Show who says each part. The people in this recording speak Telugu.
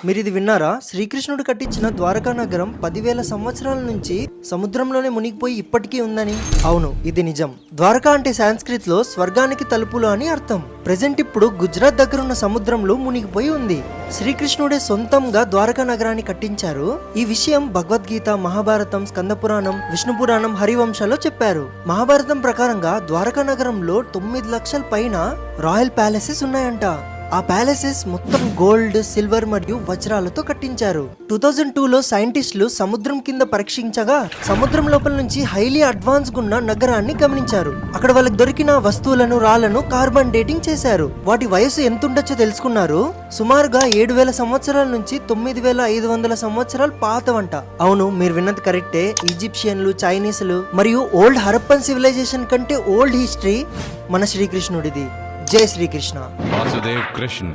Speaker 1: మీరు ఇది విన్నారా? శ్రీకృష్ణుడు కట్టించిన ద్వారకా నగరం 10,000 సంవత్సరాల నుంచి సముద్రంలోనే మునిగిపోయి ఇప్పటికీ ఉందని. అవును, ఇది నిజం. ద్వారకా అంటే సాంస్క్రిట్ లో స్వర్గానికి తలుపులు అని అర్థం. ప్రెజెంట్ ఇప్పుడు గుజరాత్ దగ్గరున్న సముద్రంలో మునిగిపోయి ఉంది. శ్రీకృష్ణుడే సొంతంగా ద్వారకా నగరాన్ని కట్టించారు. ఈ విషయం భగవద్గీత, మహాభారతం, స్కంద పురాణం, విష్ణు పురాణం, హరివంశాల్లో చెప్పారు. మహాభారతం ప్రకారంగా ద్వారకా నగరంలో 9 లక్షల పైన రాయల్ ప్యాలెసెస్ ఉన్నాయంట. ఆ ప్యాలెసెస్ మొత్తం గోల్డ్, సిల్వర్ మరియు వజ్రాలతో కట్టించారు. 2002లో సైంటిస్టులు సముద్రం కింద పరీక్షించగా సముద్రం లోపల నుంచి హైలీ అడ్వాన్స్ ఉన్న నగరాన్ని గమనించారు. అక్కడ వాళ్ళకి దొరికిన వస్తువులను, రాళ్లను కార్బన్ డేటింగ్ చేశారు. వాటి వయసు ఎంత ఉండొచ్చో తెలుసుకున్నారు. సుమారుగా 7,000 సంవత్సరాల నుంచి 9,500 సంవత్సరాలు పాతవంట. అవును, మీరు విన్నది కరెక్టే. ఈజిప్షియన్లు, చైనీసులు మరియు ఓల్డ్ హరప్పన్ సివిలైజేషన్ కంటే ఓల్డ్ హిస్టరీ మన శ్రీకృష్ణుడిది. జై శ్రీకృష్ణ.
Speaker 2: వాసుదేవ్ కృష్ణ.